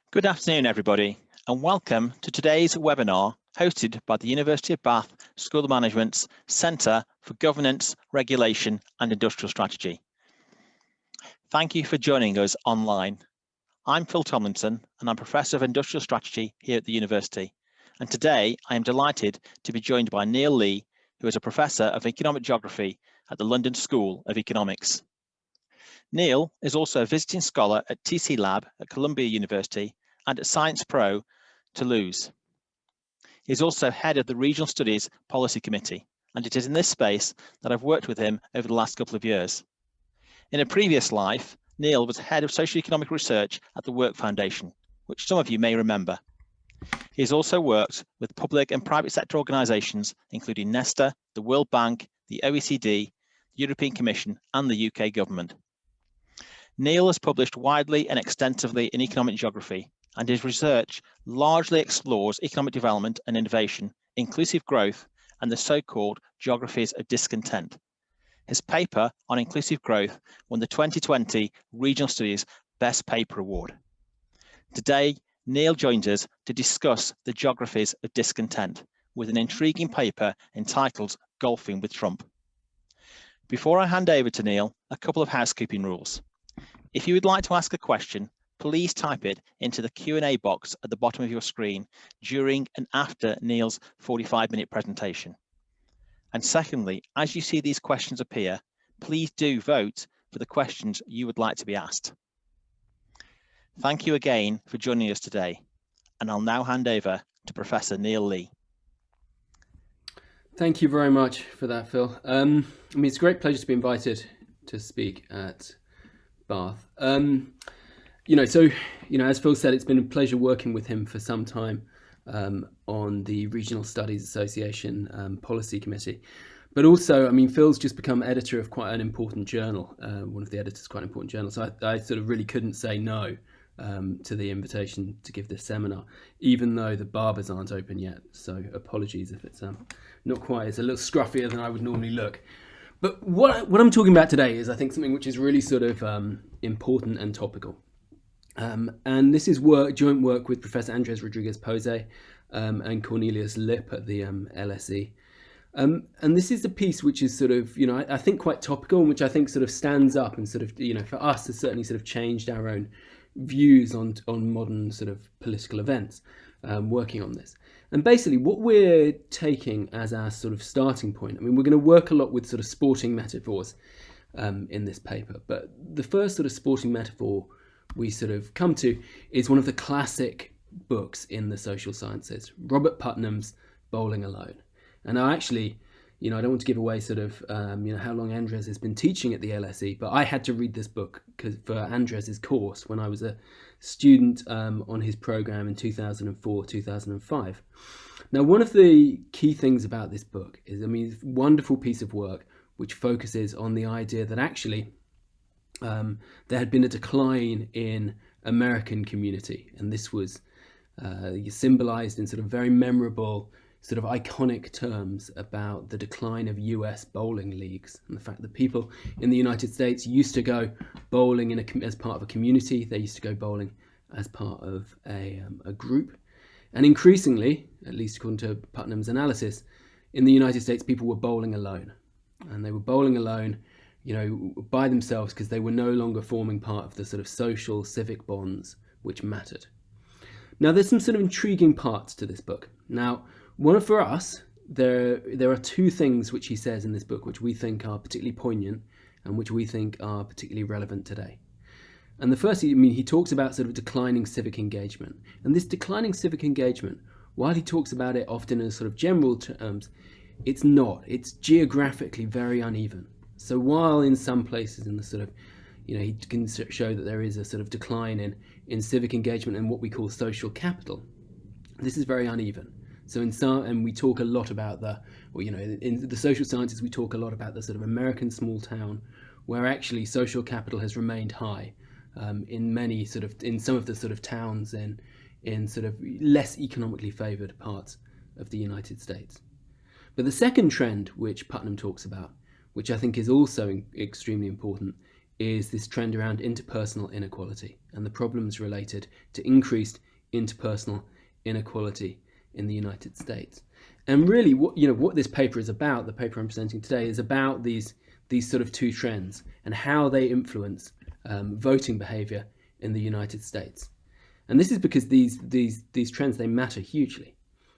Good afternoon, everybody, and welcome to today's webinar hosted by the University of Bath School of Management's Centre for Governance, Regulation and Industrial Strategy. Thank you for joining us online. I'm Phil Tomlinson and I'm Professor of Industrial Strategy here at the University. And today I am delighted to be joined by Neil Lee, who is a Professor of Economic Geography at the London School of Economics. Neil is also a visiting scholar at TC Lab at Columbia University and at Science Pro, Toulouse. He is also head of the Regional Studies Policy Committee, and it is in this space that I've worked with him over the last couple of years. In a previous life, Neil was head of socioeconomic research at the Work Foundation, which some of you may remember. He has also worked with public and private sector organisations, including Nesta, the World Bank, the OECD, the European Commission, and the UK government. Neil has published widely and extensively in economic geography, and his research largely explores economic development and innovation, inclusive growth, and the so-called geographies of discontent. His paper on inclusive growth won the 2020 Regional Studies Best Paper Award. Today, Neil joins us to discuss the geographies of discontent with an intriguing paper entitled Golfing with Trump. Before I hand over to Neil, a couple of housekeeping rules. If you would like to ask a question, please type it into the Q&A box at the bottom of your screen during and after Neil's 45-minute presentation. And secondly, as you see these questions appear, please do vote for the questions you would like to be asked. Thank you again for joining us today, and I'll now hand over to Professor Neil Lee. Thank you very much for that, Phil. It's a great pleasure to be invited to speak at Bath. As Phil said, it's been a pleasure working with him for some time on the Regional Studies Association Policy Committee. But also, Phil's just become editor of quite an important journal, one of the editors of quite an important journal. So I sort of really couldn't say no to the invitation to give this seminar, even though the barbers aren't open yet. So apologies if it's not quite, it's a little scruffier than I would normally look. But what I'm talking about today is, I think, something which is really sort of important and topical. And this is joint work with Professor Andres Rodriguez-Poze and Cornelius Lipp at the LSE. And this is a piece which is sort of, I think quite topical, and which I think sort of stands up and sort of, for us has certainly sort of changed our own views on modern sort of political events, working on this. And basically what we're taking as our sort of starting point, we're going to work a lot with sort of sporting metaphors in this paper, but the first sort of sporting metaphor we sort of come to is one of the classic books in the social sciences, Robert Putnam's Bowling Alone. And I actually, I don't want to give away sort of, how long Andres has been teaching at the LSE, but I had to read this book for Andres's course when I was a student on his program in 2004, 2005. Now, one of the key things about this book is, it's a wonderful piece of work which focuses on the idea that actually there had been a decline in American community, and this was symbolized in sort of very memorable, sort of iconic terms about the decline of US bowling leagues and the fact that people in the United States used to go bowling as part of a community. They used to go bowling as part of a group. And increasingly, at least according to Putnam's analysis, in the United States, people were bowling alone. And they were bowling alone, by themselves, because they were no longer forming part of the sort of social, civic bonds which mattered. Now, there's some sort of intriguing parts to this book. Now, for us, there are two things which he says in this book which we think are particularly poignant and which we think are particularly relevant today. And the first, he talks about sort of declining civic engagement. And this declining civic engagement, while he talks about it often in sort of general terms, it's geographically very uneven. So while in some places in the sort of, he can show that there is a sort of decline in civic engagement and what we call social capital, this is very uneven. So and we talk a lot about in the social sciences, we talk a lot about the sort of American small town, where actually social capital has remained high in some of the sort of towns in sort of less economically favoured parts of the United States. But the second trend which Putnam talks about, which I think is also extremely important, is this trend around interpersonal inequality and the problems related to increased interpersonal inequality in the United States. And really, what this paper is about, the paper I'm presenting today, is about these sort of two trends and how they influence voting behaviour in the United States. And this is because these trends, they matter hugely.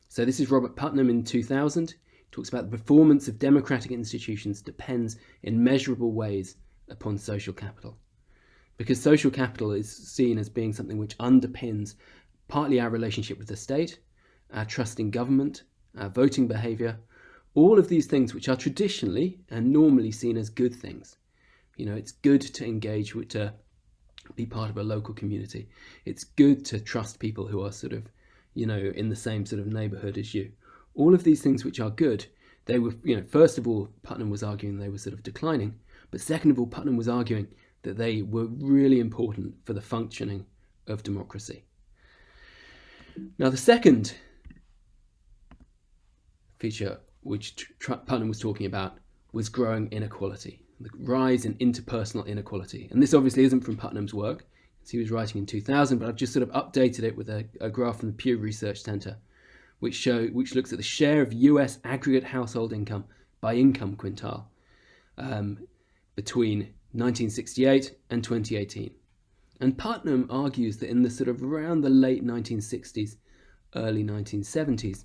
So this is Robert Putnam in 2000. He talks about the performance of democratic institutions depends in measurable ways upon social capital. Because social capital is seen as being something which underpins partly our relationship with the state, our trust in government, our voting behaviour, all of these things which are traditionally and normally seen as good things. It's good to engage with, to be part of a local community. It's good to trust people who are sort of, in the same sort of neighbourhood as you. All of these things which are good, they were, first of all, Putnam was arguing they were sort of declining. But second of all, Putnam was arguing that they were really important for the functioning of democracy. Now, the second feature which Putnam was talking about was growing inequality, the rise in interpersonal inequality. And this obviously isn't from Putnam's work, as he was writing in 2000, but I've just sort of updated it with a graph from the Pew Research Center, which looks at the share of US aggregate household income by income quintile between 1968 and 2018. And Putnam argues that in the sort of around the late 1960s, early 1970s,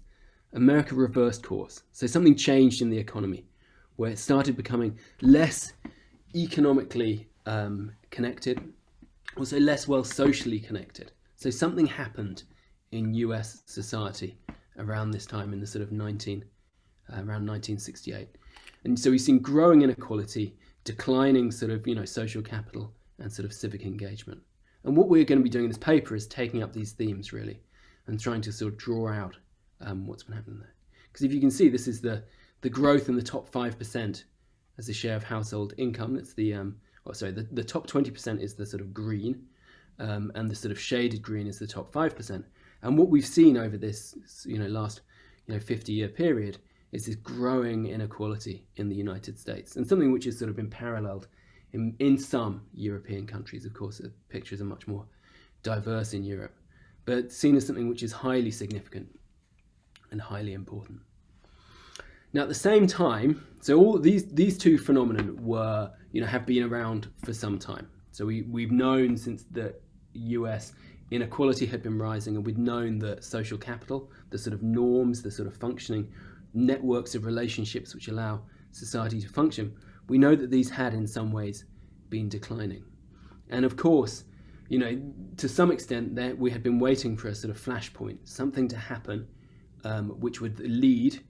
America reversed course. So something changed in the economy, where it started becoming less economically connected, also less well socially connected. So something happened in US society around this time, in the sort of around 1968. And so we've seen growing inequality, declining sort of, social capital and sort of civic engagement. And what we're going to be doing in this paper is taking up these themes really and trying to sort of draw out what's been happening there. Because if you can see, this is the growth in the top 5% as a share of household income. It's the top 20% is the sort of green, and the sort of shaded green is the top 5%. And what we've seen over this, last, 50-year period is this growing inequality in the United States, and something which has sort of been paralleled in some European countries. Of course, the pictures are much more diverse in Europe, but seen as something which is highly significant and highly important. Now, at the same time, so all these two phenomena were, have been around for some time. So we've known since the US inequality had been rising, and we'd known that social capital, the sort of norms, the sort of functioning networks of relationships which allow society to function, we know that these had in some ways been declining. And of course, to some extent that we had been waiting for a sort of flashpoint, something to happen which would lead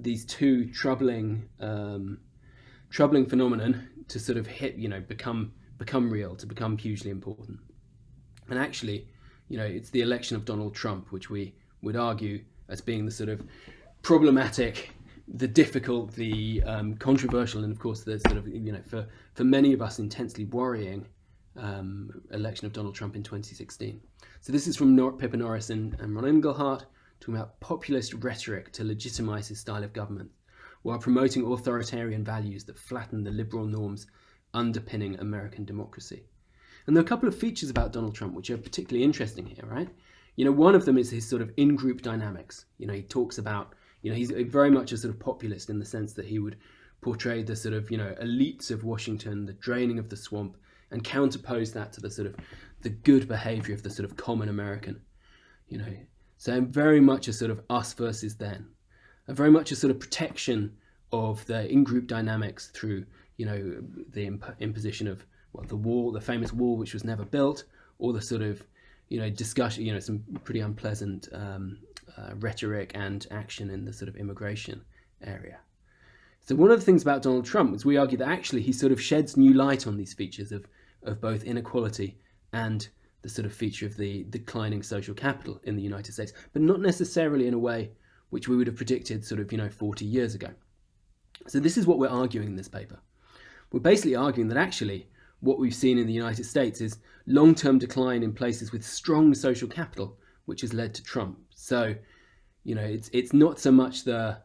these two troubling phenomenon to sort of hit, become real, to become hugely important. And actually, it's the election of Donald Trump, which we would argue as being the sort of problematic, the difficult, the controversial, and of course the sort of, for many of us intensely worrying election of Donald Trump in 2016. So this is from Pippa Norris and Ron Engelhardt, talking about populist rhetoric to legitimize his style of government, while promoting authoritarian values that flatten the liberal norms underpinning American democracy. And there are a couple of features about Donald Trump which are particularly interesting here, right? One of them is his sort of in-group dynamics. He talks about, he's very much a sort of populist in the sense that he would portray the sort of, elites of Washington, the draining of the swamp, and counterpose that to the sort of the good behavior of the sort of common American, So very much a sort of us versus them, and very much a sort of protection of the in-group dynamics through, the imposition of the wall, the famous wall which was never built, or the sort of, discussion, some pretty unpleasant rhetoric and action in the sort of immigration area. So one of the things about Donald Trump is we argue that actually he sort of sheds new light on these features of both inequality and the sort of feature of the declining social capital in the United States, but not necessarily in a way which we would have predicted sort of, 40 years ago. So this is what we're arguing in this paper. We're basically arguing that actually what we've seen in the United States is long-term decline in places with strong social capital, which has led to Trump. So, it's not so much the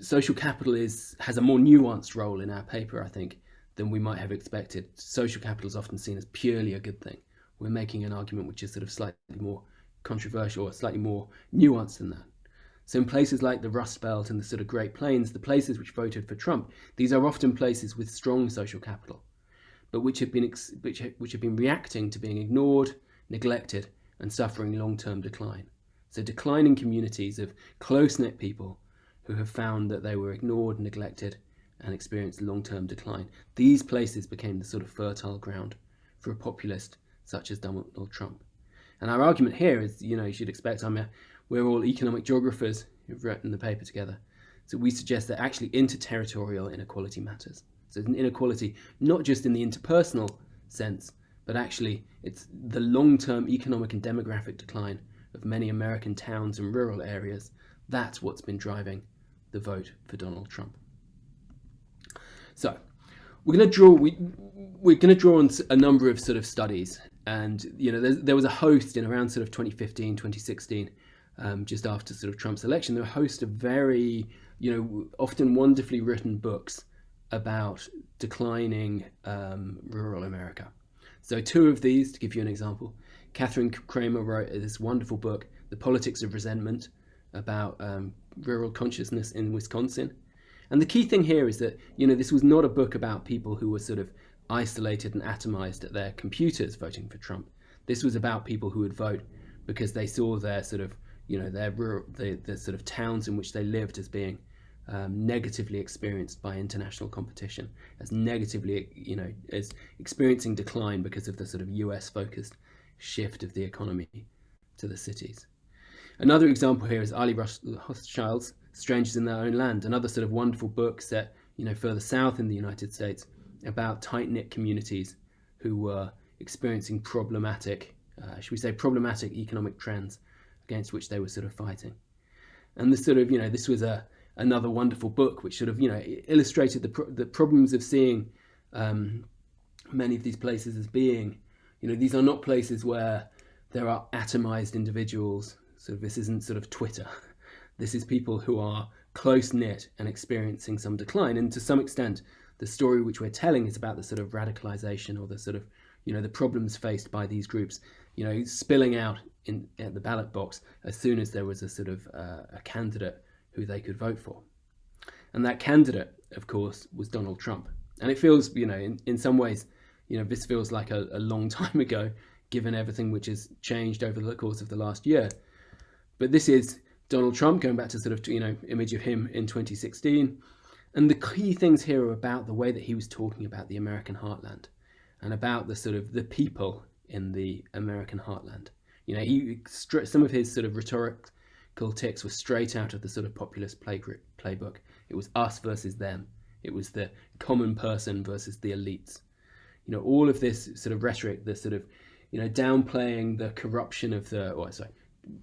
social capital has a more nuanced role in our paper, I think, than we might have expected. Social capital is often seen as purely a good thing. We're making an argument which is sort of slightly more controversial or slightly more nuanced than that. So in places like the Rust Belt and the sort of Great Plains, the places which voted for Trump, these are often places with strong social capital, but which have been reacting to being ignored, neglected, and suffering long-term decline. So declining communities of close-knit people who have found that they were ignored, neglected, and experienced long-term decline. These places became the sort of fertile ground for a populist such as Donald Trump. And our argument here is, you should expect, we're all economic geographers who've written the paper together. So we suggest that actually interterritorial inequality matters. So it's an inequality not just in the interpersonal sense, but actually it's the long-term economic and demographic decline of many American towns and rural areas. That's what's been driving the vote for Donald Trump. So we're going to draw on a number of sort of studies, and there was a host in around sort of 2015, 2016, just after sort of Trump's election. There were a host of very often wonderfully written books about declining rural America. So two of these, to give you an example, Catherine Kramer wrote this wonderful book, The Politics of Resentment, about rural consciousness in Wisconsin. And the key thing here is that, this was not a book about people who were sort of isolated and atomized at their computers voting for Trump. This was about people who would vote because they saw their sort of, the sort of towns in which they lived as being negatively experienced by international competition, as negatively, as experiencing decline because of the sort of US focused shift of the economy to the cities. Another example here is Ali Rothschild's Strangers in Their Own Land, another sort of wonderful book set, further south in the United States, about tight-knit communities who were experiencing problematic economic trends against which they were sort of fighting. And this sort of, this was another wonderful book which sort of, illustrated the problems of seeing many of these places as being, these are not places where there are atomized individuals. So this isn't sort of Twitter. This is people who are close-knit and experiencing some decline. And to some extent, the story which we're telling is about the sort of radicalization or the sort of, the problems faced by these groups, spilling out at the ballot box as soon as there was a sort of a candidate who they could vote for. And that candidate, of course, was Donald Trump. And it feels, in some ways, this feels like a long time ago, given everything which has changed over the course of the last year. But this is Donald Trump, going back to sort of, image of him in 2016. And the key things here are about the way that he was talking about the American heartland and about the sort of the people in the American heartland. Some of his sort of rhetorical tics were straight out of the sort of populist playbook. It was us versus them. It was the common person versus the elites. All of this sort of rhetoric, the sort of, downplaying the corruption of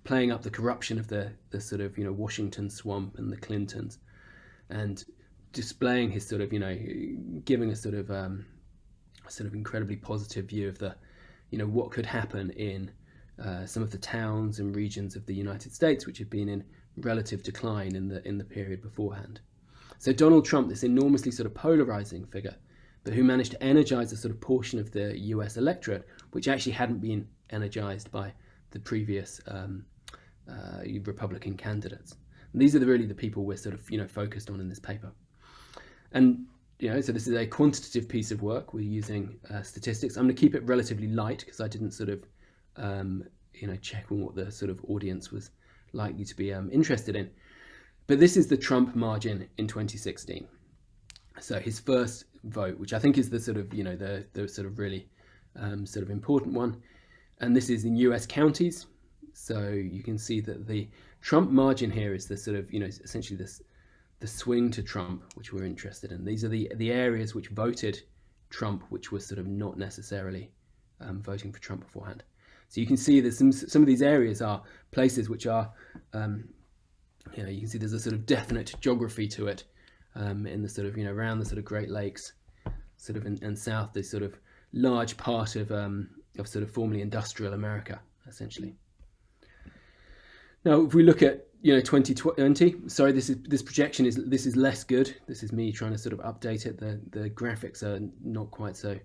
playing up the corruption of the sort of, Washington swamp and the Clintons, and displaying his sort of, giving a sort of incredibly positive view of the, what could happen in some of the towns and regions of the United States which had been in relative decline in the period beforehand. So Donald Trump, this enormously sort of polarizing figure, but who managed to energize a sort of portion of the US electorate which actually hadn't been energized by the previous Republican candidates. And these are really the people we're sort of, focused on in this paper. And, so this is a quantitative piece of work. We're using statistics. I'm going to keep it relatively light because I didn't sort of, check on what the sort of audience was likely to be interested in. But this is the Trump margin in 2016. So his first vote, which I think is the sort of, the sort of really sort of important one. And this is in US counties. So you can see that the Trump margin here is the sort of, essentially the swing to Trump, which we're interested in. These are the areas which voted Trump, which were sort of not necessarily voting for Trump beforehand. So you can see that some of these areas are places which are, you can see there's a sort of definite geography to it in the sort of, around the sort of Great Lakes, sort of and south, this sort of large part of sort of formerly industrial America, essentially. Now, if we look at 2020. Sorry, this projection is less good. This is me trying to sort of update it. The graphics are not quite so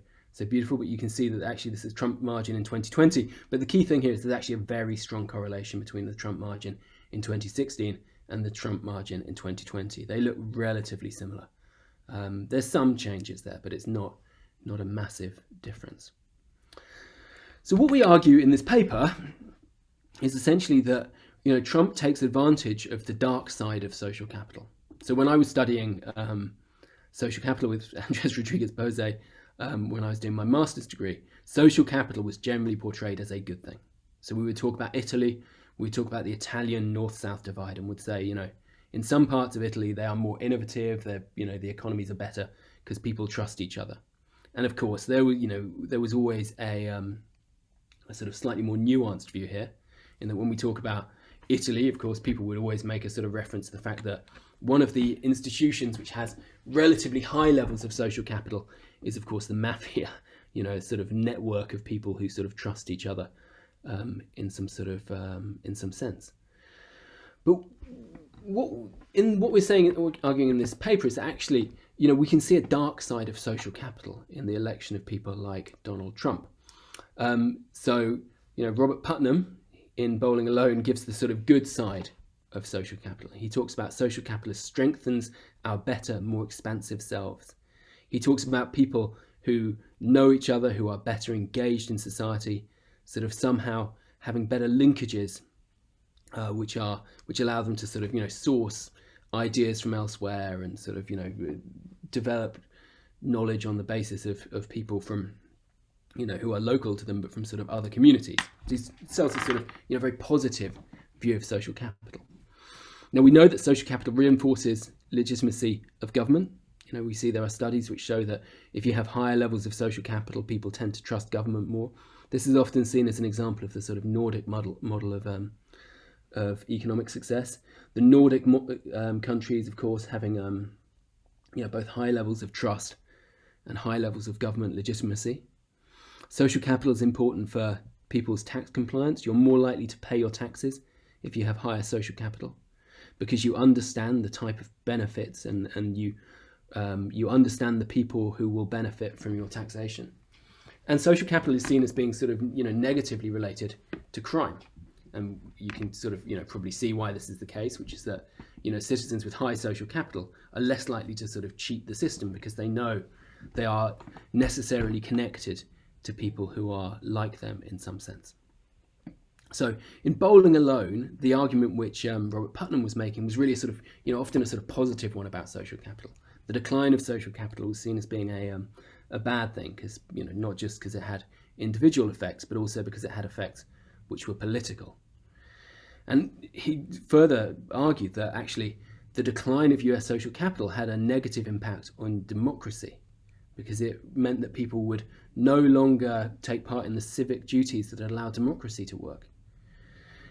beautiful, but you can see that actually this is Trump margin in 2020. But the key thing here is there's actually a very strong correlation between the Trump margin in 2016 and the Trump margin in 2020. They look relatively similar. There's some changes there, but it's not a massive difference. So what we argue in this paper is essentially that Trump takes advantage of the dark side of social capital. So when I was studying social capital with Andres Rodriguez Bose, when I was doing my master's degree, social capital was generally portrayed as a good thing. So we would talk about Italy, we would talk about the Italian north-south divide, and would say, in some parts of Italy they are more innovative, the economies are better because people trust each other. And of course there was always a sort of slightly more nuanced view here, in that when we talk about Italy, of course, people would always make a sort of reference to the fact that one of the institutions which has relatively high levels of social capital is, of course, the mafia, a sort of network of people who sort of trust each other in some sense. But what we're saying, arguing in this paper, is that actually, we can see a dark side of social capital in the election of people like Donald Trump. Robert Putnam in Bowling Alone gives the sort of good side of social capital. He talks about social capital strengthens our better, more expansive selves. He talks about people who know each other, who are better engaged in society, sort of somehow having better linkages, which allow them to sort of source ideas from elsewhere and sort of develop knowledge on the basis of people from who are local to them, but from sort of other communities. He sells a sort of very positive view of social capital. Now we know that social capital reinforces legitimacy of government. We see there are studies which show that if you have higher levels of social capital, people tend to trust government more. This is often seen as an example of the sort of Nordic model of economic success. The Nordic countries, of course, having both high levels of trust and high levels of government legitimacy. Social capital is important for people's tax compliance. You're more likely to pay your taxes if you have higher social capital, because you understand the type of benefits and you understand the people who will benefit from your taxation. And social capital is seen as being sort of negatively related to crime. And you can sort of probably see why this is the case, which is that citizens with high social capital are less likely to sort of cheat the system because they know they are necessarily connected to people who are like them in some sense. So in Bowling Alone, the argument which Robert Putnam was making was really a sort of, often a sort of positive one about social capital. The decline of social capital was seen as being a bad thing, because not just because it had individual effects, but also because it had effects which were political. And he further argued that actually the decline of US social capital had a negative impact on democracy, because it meant that people would no longer take part in the civic duties that allow democracy to work.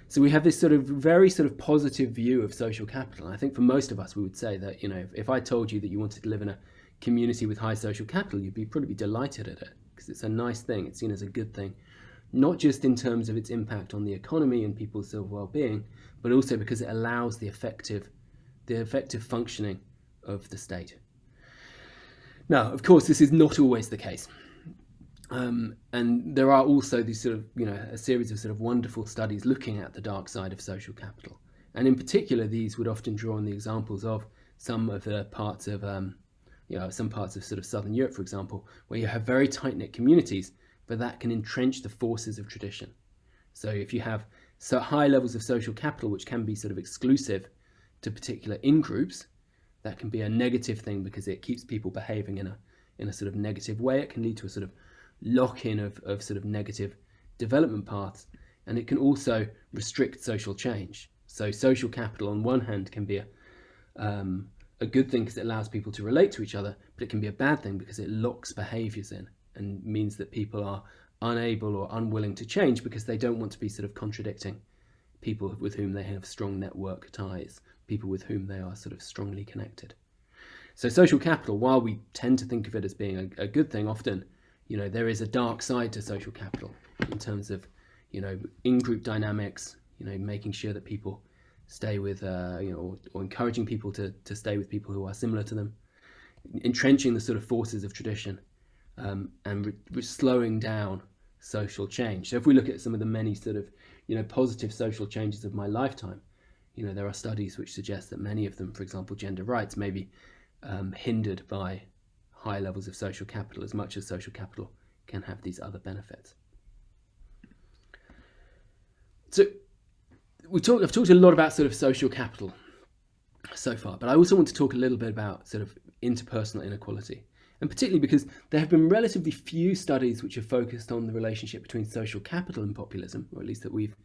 So we have this sort of very sort of positive view of social capital. And I think for most of us, we would say that, if I told you that you wanted to live in a community with high social capital, you'd probably be delighted at it, because it's a nice thing. It's seen as a good thing, not just in terms of its impact on the economy and people's sort of well-being, but also because it allows the effective functioning of the state. Now, of course, this is not always the case. And there are also these sort of, a series of sort of wonderful studies looking at the dark side of social capital. And in particular, these would often draw on the examples of some of the parts of, some parts of sort of Southern Europe, for example, where you have very tight-knit communities, but that can entrench the forces of tradition. So if you have so high levels of social capital, which can be sort of exclusive to particular in-groups, that can be a negative thing because it keeps people behaving in a sort of negative way. It can lead to a sort of lock-in of sort of negative development paths, and it can also restrict social change. So social capital on one hand can be a good thing because it allows people to relate to each other, but it can be a bad thing because it locks behaviours in and means that people are unable or unwilling to change because they don't want to be sort of contradicting people with whom they have strong network ties, people with whom they are sort of strongly connected. So social capital, while we tend to think of it as being a good thing, often, there is a dark side to social capital in terms of, in-group dynamics, making sure that people stay with, or encouraging people to stay with people who are similar to them, entrenching the sort of forces of tradition, and slowing down social change. So if we look at some of the many sort of, positive social changes of my lifetime, there are studies which suggest that many of them, for example, gender rights, may be hindered by high levels of social capital, as much as social capital can have these other benefits. So I've talked a lot about sort of social capital so far, but I also want to talk a little bit about sort of interpersonal inequality, and particularly because there have been relatively few studies which have focused on the relationship between social capital and populism, or at least that we've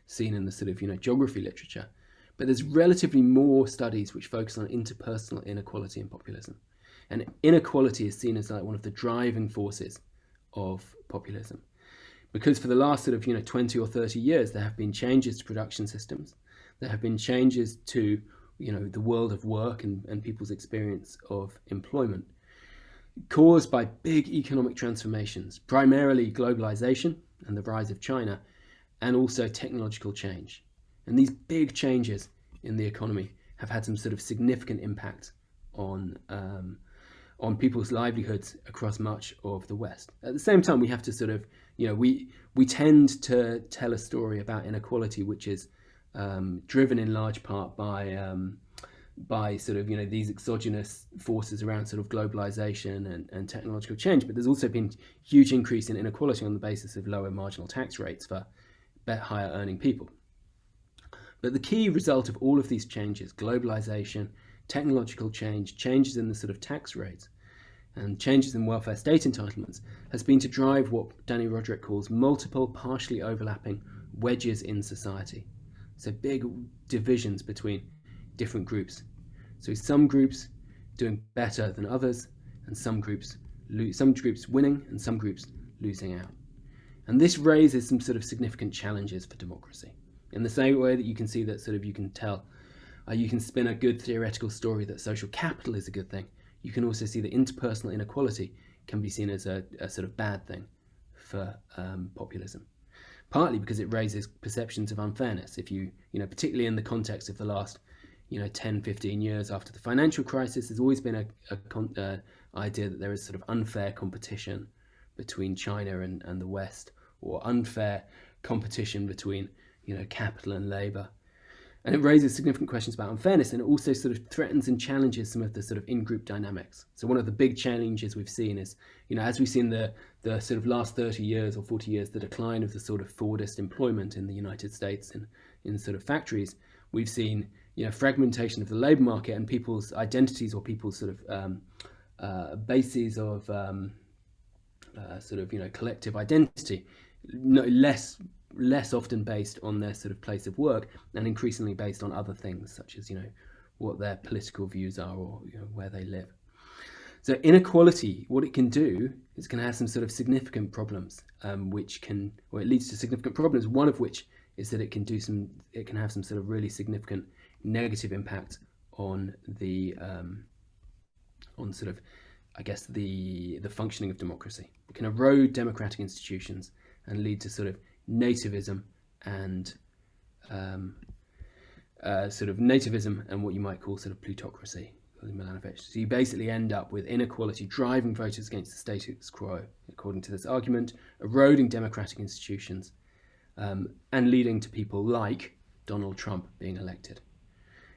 seen in the sort of geography literature. But there's relatively more studies which focus on interpersonal inequality and populism, and inequality is seen as like one of the driving forces of populism. Because for the last sort of 20 or 30 years, there have been changes to production systems. There have been changes to the world of work and people's experience of employment, caused by big economic transformations, primarily globalization and the rise of China, and also technological change. And these big changes in the economy have had some sort of significant impact on people's livelihoods across much of the West. At the same time, we have to sort of, we tend to tell a story about inequality which is driven in large part by sort of these exogenous forces around sort of globalization and technological change. But there's also been huge increase in inequality on the basis of lower marginal tax rates for higher earning people. But the key result of all of these changes, globalization, technological change, changes in the sort of tax rates, and changes in welfare state entitlements, has been to drive what Danny Roderick calls multiple, partially overlapping wedges in society. So big divisions between different groups. So some groups doing better than others, and some groups winning and some groups losing out. And this raises some sort of significant challenges for democracy. In the same way that you can see that sort of you can spin a good theoretical story that social capital is a good thing, you can also see that interpersonal inequality can be seen as a sort of bad thing for populism. Partly because it raises perceptions of unfairness. If particularly in the context of the last 10, 15 years after the financial crisis, there's always been a idea that there is sort of unfair competition between China and the West, or unfair competition between capital and labor. And it raises significant questions about unfairness, and it also sort of threatens and challenges some of the sort of in-group dynamics. So one of the big challenges we've seen is, as we've seen the sort of last 30 years or 40 years, the decline of the sort of Fordist employment in the United States and in sort of factories, we've seen, fragmentation of the labor market and people's identities, or people's sort of bases of sort of, collective identity, less often based on their sort of place of work, and increasingly based on other things, such as what their political views are, or where they live. So inequality, what it can do is it can have some sort of significant problems, it leads to significant problems. One of which is that it can have some sort of really significant negative impact on the on sort of, I guess, the functioning of democracy. It can erode democratic institutions and lead to sort of nativism and what you might call sort of plutocracy, Milanovic. So you basically end up with inequality driving voters against the status quo, according to this argument, eroding democratic institutions, and leading to people like Donald Trump being elected.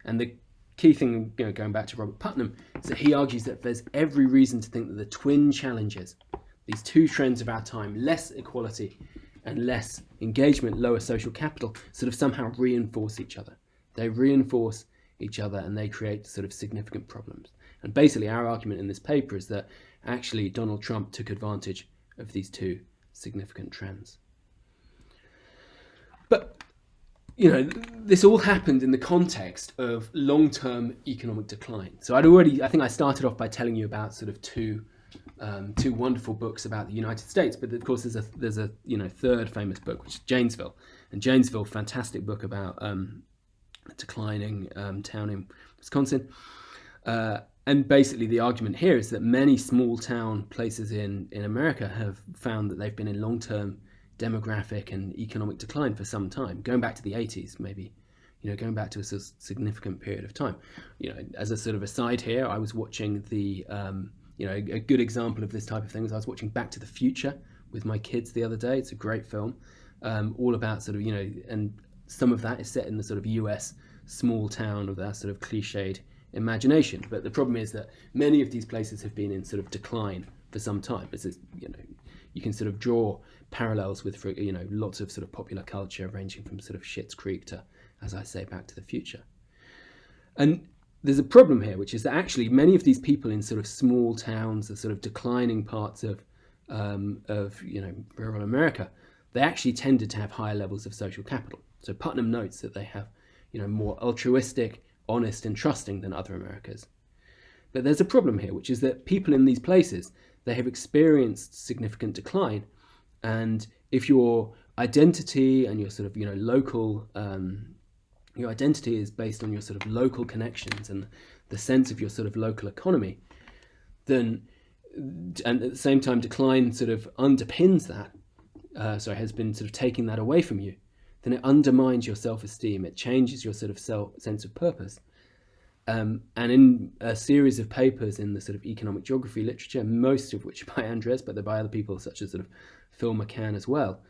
And the key thing, going back to Robert Putnam, is that he argues that there's every reason to think that the twin challenges, these two trends of our time, less equality and less engagement, lower social capital, sort of somehow reinforce each other. They reinforce each other and they create sort of significant problems. And basically our argument in this paper is that actually Donald Trump took advantage of these two significant trends. But this all happened in the context of long-term economic decline. So I think I started off by telling you about sort of two wonderful books about the United States, but of course there's a third famous book, which is Janesville, and Janesville, fantastic book about a declining town in Wisconsin, and basically the argument here is that many small town places in America have found that they've been in long-term demographic and economic decline for some time, going back to the 80s, maybe going back to a significant period of time. As a sort of aside here, I was watching the, a good example of this type of thing is I was watching Back to the Future with my kids the other day. It's a great film, all about sort of, and some of that is set in the sort of US small town of that sort of cliched imagination. But the problem is that many of these places have been in sort of decline for some time. You can sort of draw parallels with, lots of sort of popular culture ranging from sort of Schitt's Creek to, as I say, Back to the Future. And there's a problem here, which is that actually many of these people in sort of small towns, the sort of declining parts of rural America, they actually tended to have higher levels of social capital. So Putnam notes that they have, more altruistic, honest and trusting than other Americas. But there's a problem here, which is that people in these places, they have experienced significant decline. And if your identity and your sort of, local, your identity is based on your sort of local connections and the sense of your sort of local economy, then, and at the same time decline sort of underpins that, has been sort of taking that away from you, then it undermines your self-esteem. It changes your sort of sense of purpose. And in a series of papers in the sort of economic geography literature, most of which by Andres, but they're by other people such as sort of Phil McCann as well,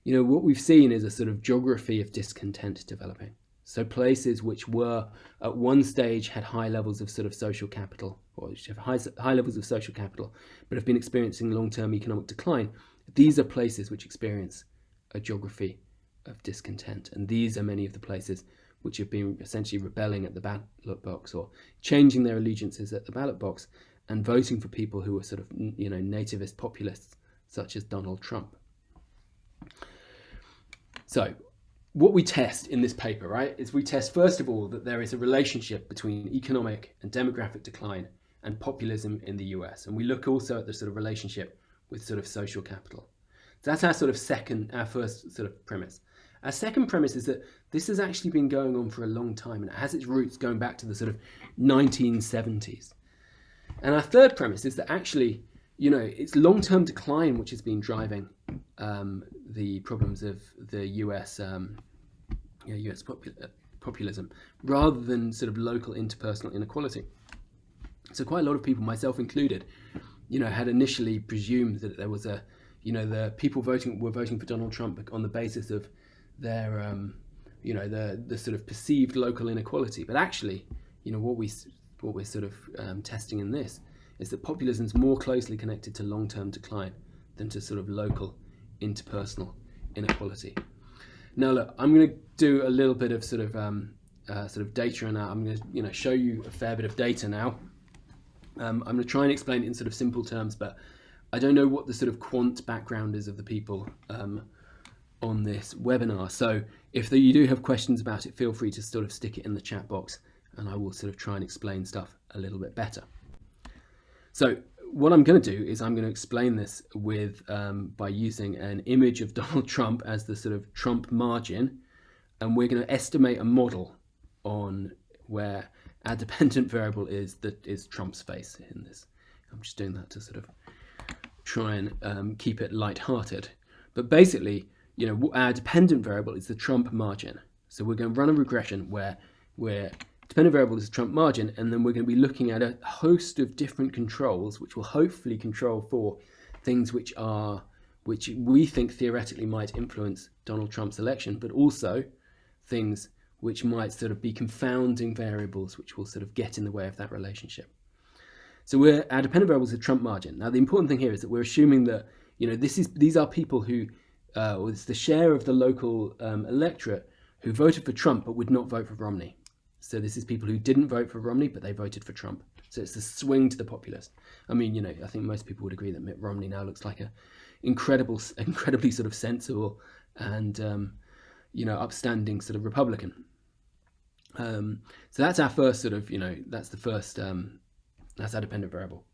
what we've seen is a sort of geography of discontent developing. So places which were at one stage had high levels of sort of social capital, or which have high levels of social capital, but have been experiencing long-term economic decline, these are places which experience a geography of discontent. And these are many of the places which have been essentially rebelling at the ballot box or changing their allegiances at the ballot box and voting for people who are sort of, nativist populists such as Donald Trump. So what we test in this paper, right, is we test first of all that there is a relationship between economic and demographic decline and populism in the US. And we look also at the sort of relationship with sort of social capital. So that's our first sort of premise. Our second premise is that this has actually been going on for a long time and it has its roots going back to the sort of 1970s. And our third premise is that actually, it's long-term decline which has been driving the problems of the US, US populism, rather than sort of local interpersonal inequality. So quite a lot of people, myself included, had initially presumed that there was the people were voting for Donald Trump on the basis of their, the sort of perceived local inequality. But actually, what we're sort of testing in this is that populism is more closely connected to long-term decline than to sort of local interpersonal inequality. Now, look, I'm going to do a little bit of sort of data on that. I'm going to show you a fair bit of data now. I'm going to try and explain it in sort of simple terms, but I don't know what the sort of quant background is of the people on this webinar. So if you do have questions about it, feel free to sort of stick it in the chat box and I will sort of try and explain stuff a little bit better. So what I'm going to do is I'm going to explain this with by using an image of Donald Trump as the sort of Trump margin, and we're going to estimate a model on where our dependent variable is Trump's face in this. I'm just doing that to sort of try and keep it light-hearted. But basically, our dependent variable is the Trump margin. So we're going to run a regression where dependent variable is the Trump margin, and then we're going to be looking at a host of different controls which will hopefully control for things which we think theoretically might influence Donald Trump's election, but also things which might sort of be confounding variables which will sort of get in the way of that relationship. So our dependent variable is the Trump margin. Now the important thing here is that we're assuming that these are people who, or it's the share of the local electorate who voted for Trump but would not vote for Romney. So this is people who didn't vote for Romney but they voted for Trump. So it's the swing to the populist. I mean, I think most people would agree that Mitt Romney now looks like a incredibly sort of sensible and upstanding sort of Republican. So that's our first sort of, that's our dependent variable.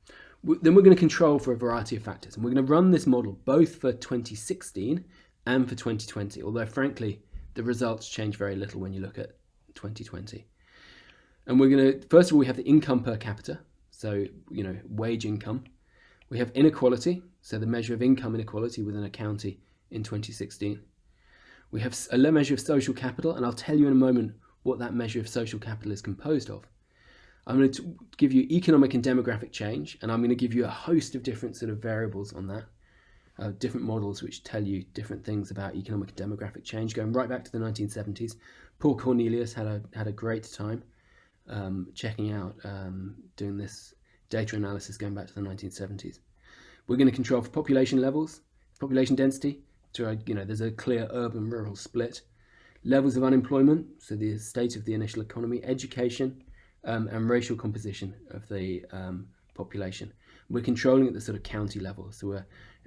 Then we're going to control for a variety of factors, and we're going to run this model both for 2016 and for 2020, although frankly the results change very little when you look at 2020. And we're going to, first of all, we have the income per capita, so wage income. We have inequality, so the measure of income inequality within a county in 2016. We have a measure of social capital, and I'll tell you in a moment what that measure of social capital is composed of. I'm going to give you economic and demographic change, and I'm going to give you a host of different sort of variables on that, different models which tell you different things about economic and demographic change, going right back to the 1970s. Paul Cornelius had a great time checking out, doing this data analysis going back to the 1970s. We're going to control for population levels, population density, so there's a clear urban-rural split, levels of unemployment, so the state of the initial economy, education, and racial composition of the population. We're controlling at the sort of county level, so we're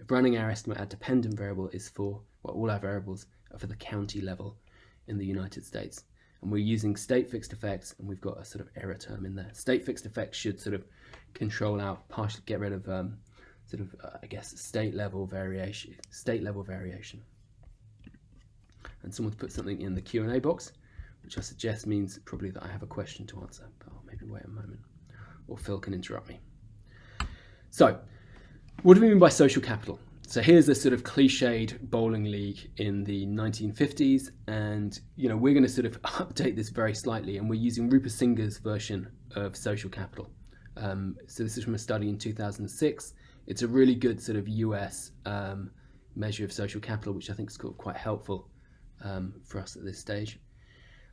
running our estimate. Our dependent variable is for, well, all our variables are for the county level in the United States. And we're using state fixed effects, and we've got a sort of error term in there. State fixed effects should sort of control out, partially get rid of I guess, state level variation. And someone's put something in the Q&A box, which I suggest means probably that I have a question to answer, but I'll maybe wait a moment, or Phil can interrupt me. So, what do we mean by social capital? So here's a sort of cliched bowling league in the 1950s, and we're going to sort of update this very slightly, and we're using Rupesinger's version of social capital. So this is from a study in 2006. It's a really good sort of US measure of social capital, which I think is quite helpful for us at this stage.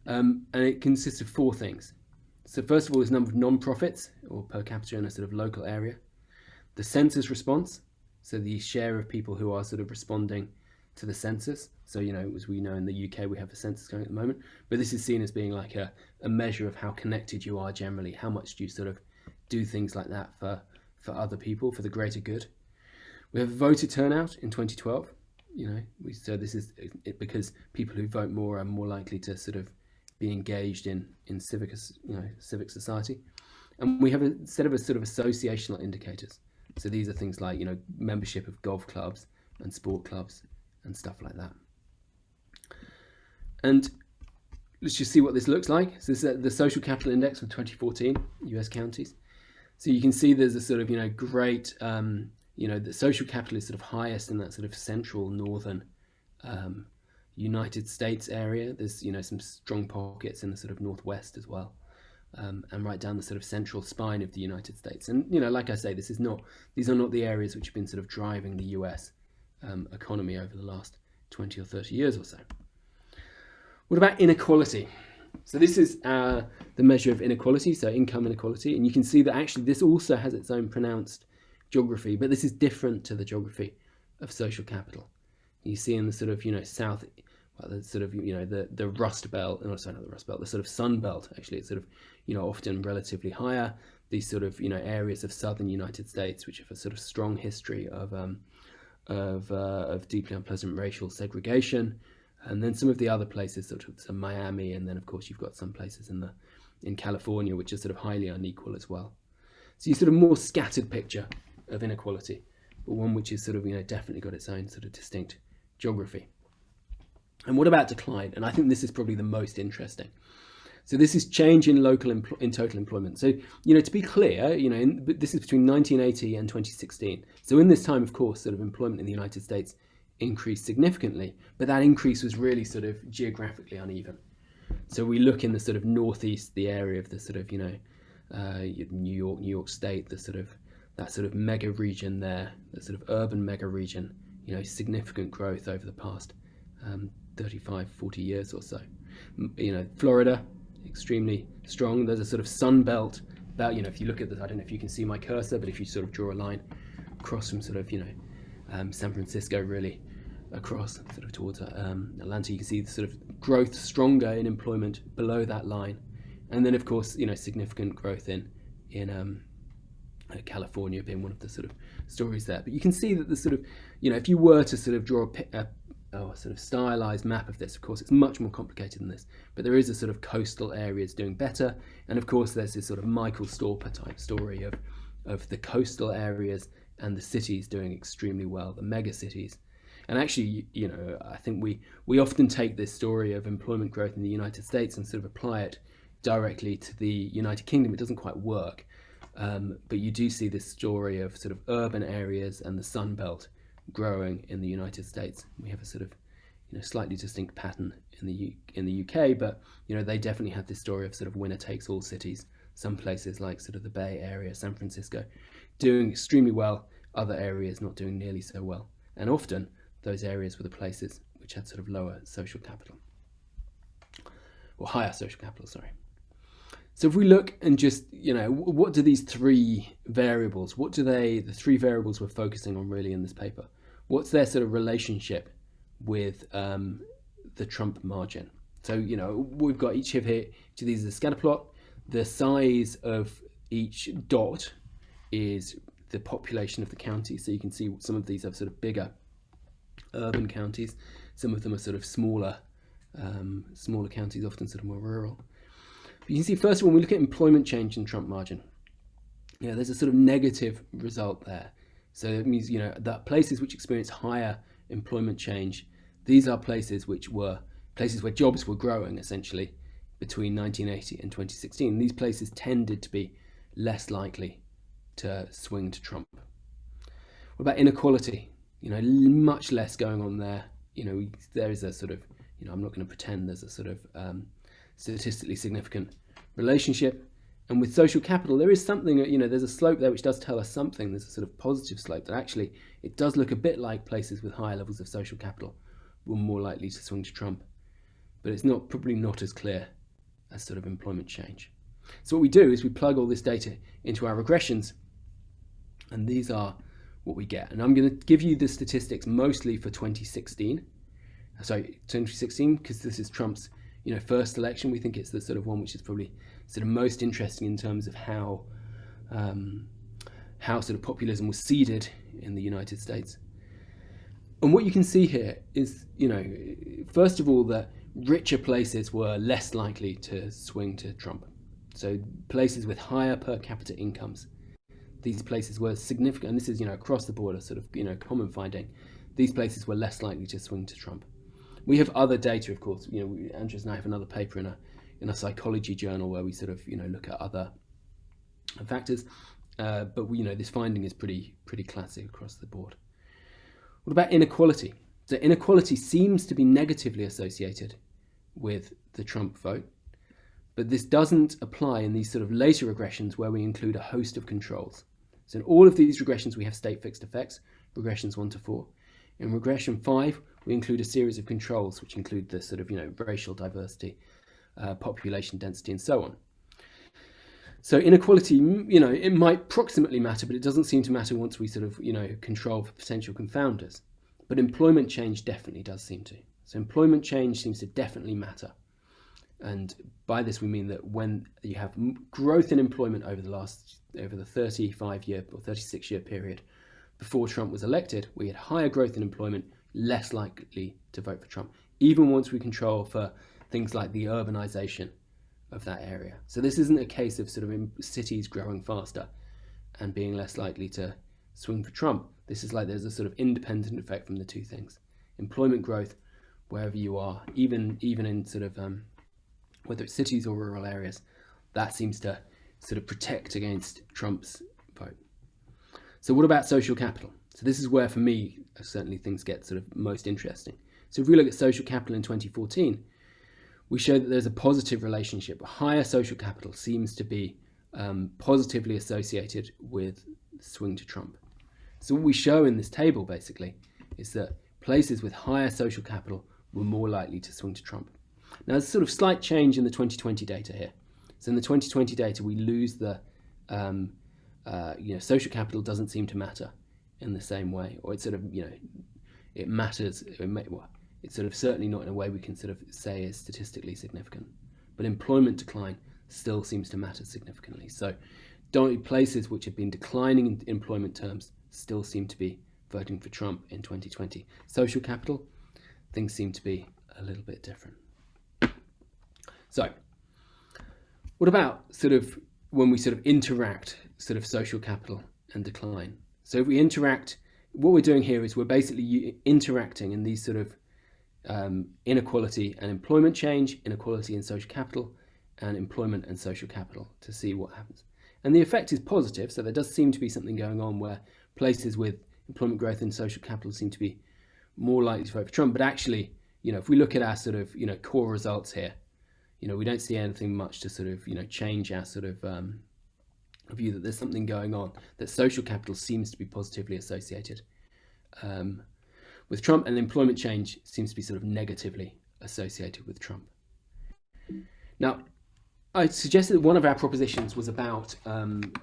And it consists of four things. So first of all is number of non-profits, or per capita in a sort of local area. The census response, so the share of people who are sort of responding to the census. So, as we know in the UK, we have a census going at the moment, but this is seen as being like a measure of how connected you are generally. How much do you sort of do things like that for other people, for the greater good? We have voter turnout in 2012. So this is it because people who vote more are more likely to sort of be engaged in civic society. And we have a set of sort of associational indicators. So these are things like, membership of golf clubs and sport clubs and stuff like that. And let's just see what this looks like. So this is the social capital index from 2014, US counties. So you can see there's a sort of, great, the social capital is sort of highest in that sort of central northern United States area. There's, some strong pockets in the sort of northwest as well. And right down the sort of central spine of the United States. And, like I say, these are not the areas which have been sort of driving the US economy over the last 20 or 30 years or so. What about inequality? So this is the measure of inequality, so income inequality. And you can see that actually this also has its own pronounced geography, but this is different to the geography of social capital. You see in the sort of, south, well, the sort of, the Rust Belt, no, sorry, not the Rust Belt, the sort of Sun Belt, actually, it's sort of, often relatively higher. These sort of, areas of southern United States, which have a sort of strong history of deeply unpleasant racial segregation. And then some of the other places, sort of Miami, and then of course you've got some places in California, which are sort of highly unequal as well. So you sort of more scattered picture of inequality, but one which is sort of, definitely got its own sort of distinct geography. And what about decline? And I think this is probably the most interesting. So this is change in in total employment. So, to be clear, this is between 1980 and 2016. So in this time, of course, sort of employment in the United States increased significantly, but that increase was really sort of geographically uneven. So we look in the sort of northeast, the area of the sort of, New York State, that sort of mega region there, the sort of urban mega region, significant growth over the past 35, 40 years or so. Florida, extremely strong. There's a sort of sun belt about, if you look at this, I don't know if you can see my cursor, but if you sort of draw a line across from sort of, San Francisco really across sort of towards Atlanta, you can see the sort of growth stronger in employment below that line. And then of course, significant growth in California being one of the sort of stories there. But you can see that the sort of, if you were to sort of draw a sort of stylized map of this, of course it's much more complicated than this, but there is a sort of coastal areas doing better, and of course there's this sort of Michael Storper type story of the coastal areas and the cities doing extremely well, the mega cities. And actually, I think we often take this story of employment growth in the United States and sort of apply it directly to the United Kingdom. It doesn't quite work, but you do see this story of sort of urban areas and the Sun Belt growing in the United States. We have a sort of slightly distinct pattern in the UK, but they definitely have this story of sort of winner takes all cities. Some places like sort of the Bay Area, San Francisco, doing extremely well, other areas not doing nearly so well. And often those areas were the places which had sort of lower social capital, or higher social capital, sorry. So if we look and just, what do these three variables, the three variables we're focusing on really in this paper, what's their sort of relationship with the Trump margin? So, we've got each of these is a scatter plot. The size of each dot is the population of the county. So you can see some of these are sort of bigger urban counties. Some of them are sort of smaller counties, often sort of more rural. But you can see, first of all, when we look at employment change in Trump margin, there's a sort of negative result there. So it means, that places which experience higher employment change, these are places where jobs were growing essentially between 1980 and 2016. These places tended to be less likely to swing to Trump. What about inequality? Much less going on there. There is a sort of, I'm not going to pretend there's a sort of statistically significant relationship. And with social capital, there is something, there's a slope there which does tell us something. There's a sort of positive slope that actually, it does look a bit like places with higher levels of social capital were more likely to swing to Trump. But it's probably not as clear as sort of employment change. So what we do is we plug all this data into our regressions, and these are what we get. And I'm going to give you the statistics mostly for 2016, because this is Trump's first election. We think it's the sort of one which is probably sort of most interesting in terms of how sort of populism was seeded in the United States. And what you can see here is, first of all, that richer places were less likely to swing to Trump. So places with higher per capita incomes, these places were significant, and this is, across the board a sort of, common finding. These places were less likely to swing to Trump. We have other data, of course. Andrews and I have another paper in a psychology journal where we sort of, look at other factors. But this finding is pretty classic across the board. What about inequality? So inequality seems to be negatively associated with the Trump vote, but this doesn't apply in these sort of later regressions where we include a host of controls. So in all of these regressions, we have state fixed effects, regressions 1 to 4. In regression 5, we include a series of controls, which include the sort of, racial diversity, population density, and so on. So inequality, it might proximately matter, but it doesn't seem to matter once we sort of, control for potential confounders. But employment change definitely does seem to. So employment change seems to definitely matter. And by this we mean that when you have growth in employment over the 35-year or 36-year period before Trump was elected, we had higher growth in employment, less likely to vote for Trump, even once we control for things like the urbanization of that area. So this isn't a case of sort of cities growing faster and being less likely to swing for Trump. This is like there's a sort of independent effect from the two things. Employment growth, wherever you are, even in sort of whether it's cities or rural areas, that seems to sort of protect against Trump's vote. So what about social capital? So this is where, for me, certainly things get sort of most interesting. So if we look at social capital in 2014, we show that there's a positive relationship. Higher social capital seems to be positively associated with swing to Trump. So what we show in this table, basically, is that places with higher social capital were more likely to swing to Trump. Now, there's a sort of slight change in the 2020 data here. So in the 2020 data, we lose the, social capital doesn't seem to matter in the same way, or it's sort of, it matters. It's sort of certainly not in a way we can sort of say is statistically significant. But employment decline still seems to matter significantly. So places which have been declining in employment terms still seem to be voting for Trump in 2020. Social capital, things seem to be a little bit different. So what about sort of when we sort of interact sort of social capital and decline? So if we interact, what we're doing here is we're basically interacting in these sort of inequality and employment change, inequality and social capital, and employment and social capital to see what happens. And the effect is positive, so there does seem to be something going on where places with employment growth and social capital seem to be more likely to vote for Trump, but actually, if we look at our sort of, core results here, we don't see anything much to sort of, change our sort of view that there's something going on, that social capital seems to be positively associated with Trump, and employment change seems to be sort of negatively associated with Trump. Now, I suggested that one of our propositions was about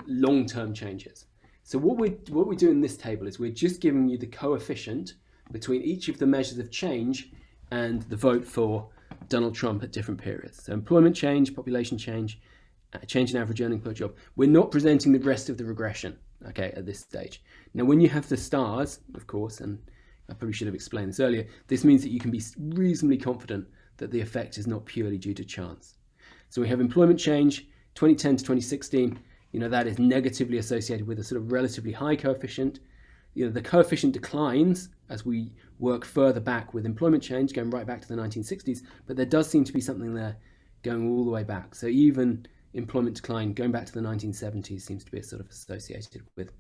long-term changes. So what we do in this table is we're just giving you the coefficient between each of the measures of change and the vote for Donald Trump at different periods. So employment change, population change, change in average earning per job. We're not presenting the rest of the regression, okay, at this stage. Now, when you have the stars, of course, and I probably should have explained this earlier, this means that you can be reasonably confident that the effect is not purely due to chance. So we have employment change, 2010 to 2016, that is negatively associated with a sort of relatively high coefficient. The coefficient declines as we work further back with employment change, going right back to the 1960s, but there does seem to be something there going all the way back. So even employment decline going back to the 1970s seems to be sort of associated with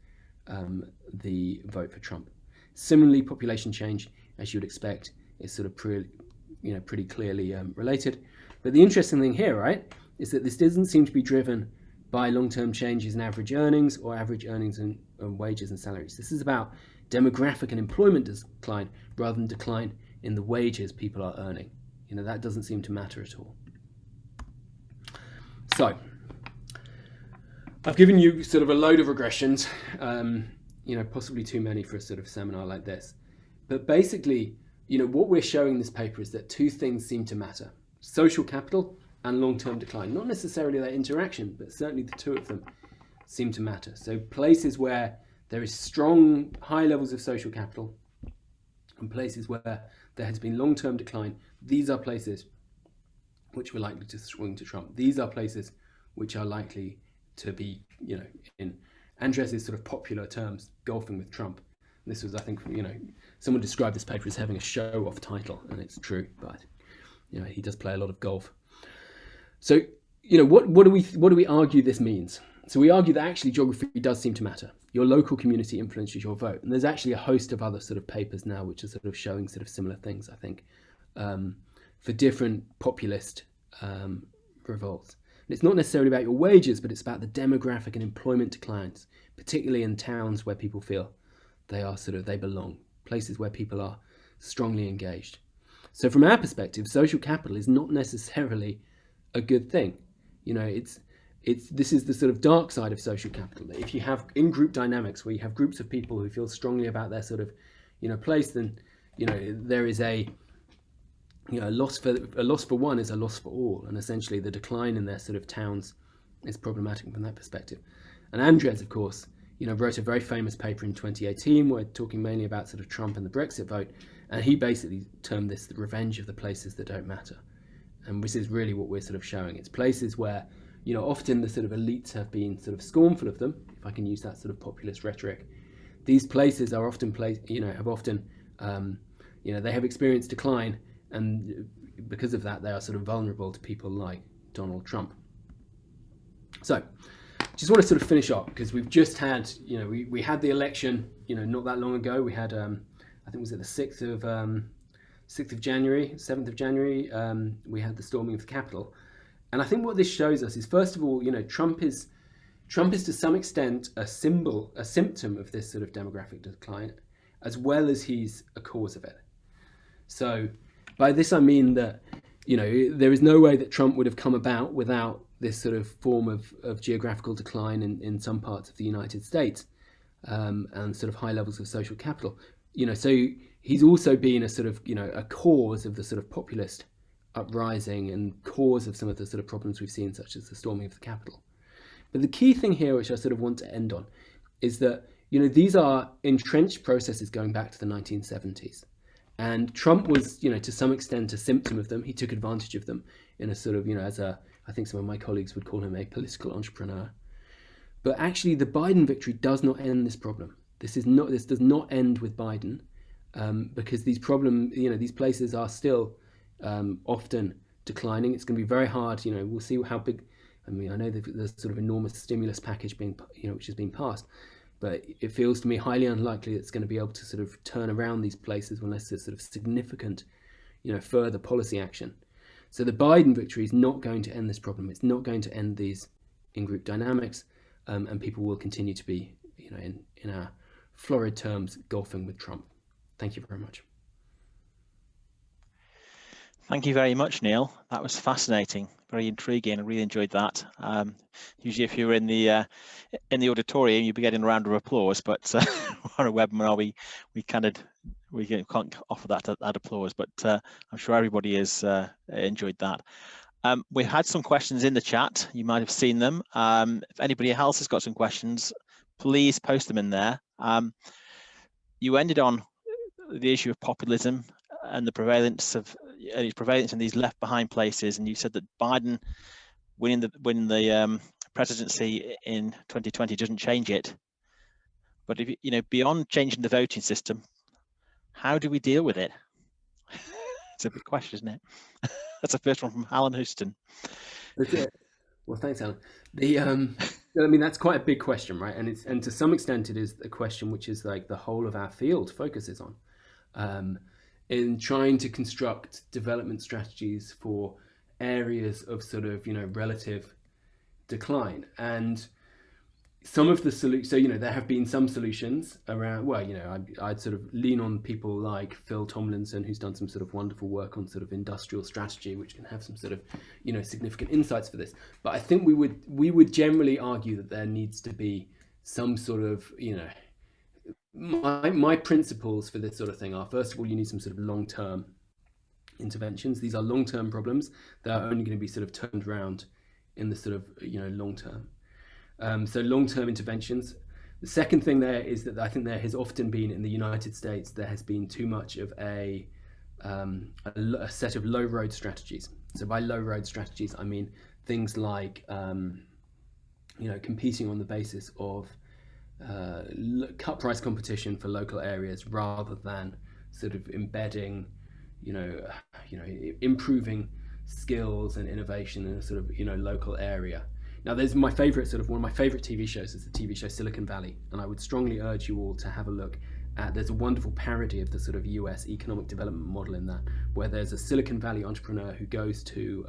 the vote for Trump. Similarly, population change, as you would expect, is sort of pretty clearly related. But the interesting thing here, right, is that this doesn't seem to be driven by long-term changes in average earnings or average earnings and wages and salaries. This is about demographic and employment decline rather than decline in the wages people are earning. That doesn't seem to matter at all. So I've given you sort of a load of regressions, possibly too many for a sort of seminar like this. But basically, what we're showing in this paper is that two things seem to matter: social capital and long-term decline. Not necessarily their interaction, but certainly the two of them seem to matter. So places where there is strong, high levels of social capital and places where there has been long-term decline, these are places which were likely to swing to Trump. These are places which are likely to be, in Andres' sort of popular terms, golfing with Trump. And this was, I think, someone described this paper as having a show-off title, and it's true, but he does play a lot of golf. So, what do we argue this means? So we argue that actually geography does seem to matter. Your local community influences your vote, and there's actually a host of other sort of papers now which are sort of showing sort of similar things, I think, for different populist revolts. And it's not necessarily about your wages, but it's about the demographic and employment declines, particularly in towns where people feel they belong, places where people are strongly engaged. So from our perspective, social capital is not necessarily a good thing. This is the sort of dark side of social capital. That if you have in-group dynamics where you have groups of people who feel strongly about their sort of, place, then there is a loss for one is a loss for all, and essentially the decline in their sort of towns is problematic from that perspective. And Andres, of course, wrote a very famous paper in 2018 where talking mainly about sort of Trump and the Brexit vote, and he basically termed this the revenge of the places that don't matter. And this is really what we're sort of showing. It's places where, often the sort of elites have been sort of scornful of them, if I can use that sort of populist rhetoric. These places are often they have experienced decline, and because of that, they are sort of vulnerable to people like Donald Trump. So, just want to sort of finish up because we've just had, we had the election, not that long ago. We had, I think, was it the 6th of January, 7th of January, we had the storming of the Capitol. And I think what this shows us is, first of all, Trump is to some extent a symptom of this sort of demographic decline, as well as he's a cause of it. So by this I mean that, there is no way that Trump would have come about without this sort of form of geographical decline in some parts of the United States, and sort of high levels of social capital. So he's also been a sort of, a cause of the sort of populist uprising and cause of some of the sort of problems we've seen, such as the storming of the Capitol. But the key thing here, which I sort of want to end on, is that, these are entrenched processes going back to the 1970s. And Trump was, to some extent a symptom of them. He took advantage of them in a sort of, I think some of my colleagues would call him a political entrepreneur. But actually the Biden victory does not end this problem. This does not end with Biden, because these these places are still often declining. It's going to be very hard. We'll see how big. I know there's sort of enormous stimulus package being, which has been passed, but it feels to me highly unlikely it's going to be able to sort of turn around these places unless there's sort of significant, further policy action. So the Biden victory is not going to end this problem. It's not going to end these in-group dynamics, and people will continue to be, in our florid terms, golfing with Trump. Thank you very much. Thank you very much, Neil. That was fascinating, very intriguing. I really enjoyed that. Usually, if you're in the auditorium, you'd be getting a round of applause, but on a webinar, we can't offer that applause. But I'm sure everybody has enjoyed that. We've had some questions in the chat. You might have seen them. If anybody else has got some questions, please post them in there. You ended on the issue of populism and the prevalence in these left behind places, and you said that Biden winning the presidency in 2020 doesn't change it. But if beyond changing the voting system, how do we deal with it? It's a big question, isn't it? That's the first one from Alan Houston. That's it. Well, thanks, Alan. I mean, that's quite a big question, right? And to some extent, it is a question which is like the whole of our field focuses on. In trying to construct development strategies for areas of sort of, relative decline. And some of the solutions, so, there have been some solutions around, well, I'd sort of lean on people like Phil Tomlinson, who's done some sort of wonderful work on sort of industrial strategy, which can have some sort of, significant insights for this. But I think we would generally argue that there needs to be some sort of, my principles for this sort of thing are, first of all, you need some sort of long-term interventions. These are long-term problems that are only going to be sort of turned around in the sort of, long term. So long-term interventions. The second thing there is that I think there has often been in the United States, there has been too much of a set of low road strategies. So by low road strategies, I mean things like, competing on the basis of cut price competition for local areas rather than sort of embedding, improving skills and innovation in a sort of, local area. Now, there's one of my favorite TV shows is the TV show Silicon Valley, and I would strongly urge you all to have a look at. There's a wonderful parody of the sort of US economic development model in that, where there's a Silicon Valley entrepreneur who goes to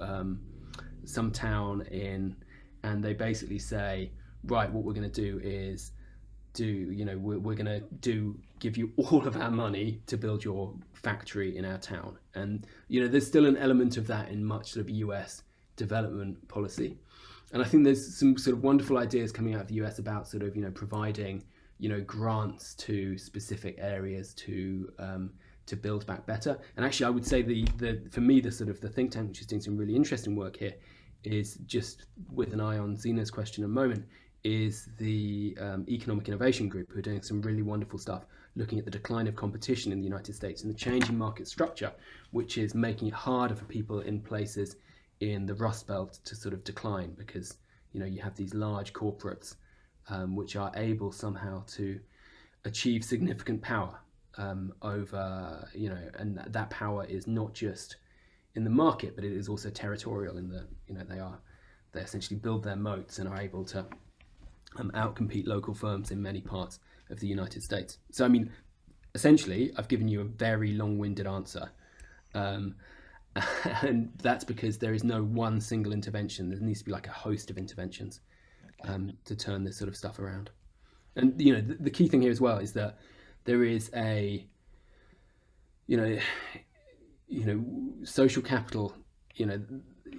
some town and they basically say, right, what we're going to do is we're going to give you all of our money to build your factory in our town. And, there's still an element of that in much sort of US development policy. And I think there's some sort of wonderful ideas coming out of the US about sort of, providing, grants to specific areas to build back better. And actually, I would say for me, the sort of the think tank, which is doing some really interesting work here, is just with an eye on Zina's question in a moment, is the Economic Innovation Group, who are doing some really wonderful stuff, looking at the decline of competition in the United States and the changing market structure, which is making it harder for people in places in the Rust Belt to sort of decline, because you have these large corporates which are able somehow to achieve significant power over, and that power is not just in the market, but it is also territorial in that, they essentially build their moats and are able to outcompete local firms in many parts of the United States. So, I mean, essentially, I've given you a very long-winded answer. And that's because there is no one single intervention. There needs to be like a host of interventions to turn this sort of stuff around. And, the key thing here as well is that there is a, social capital,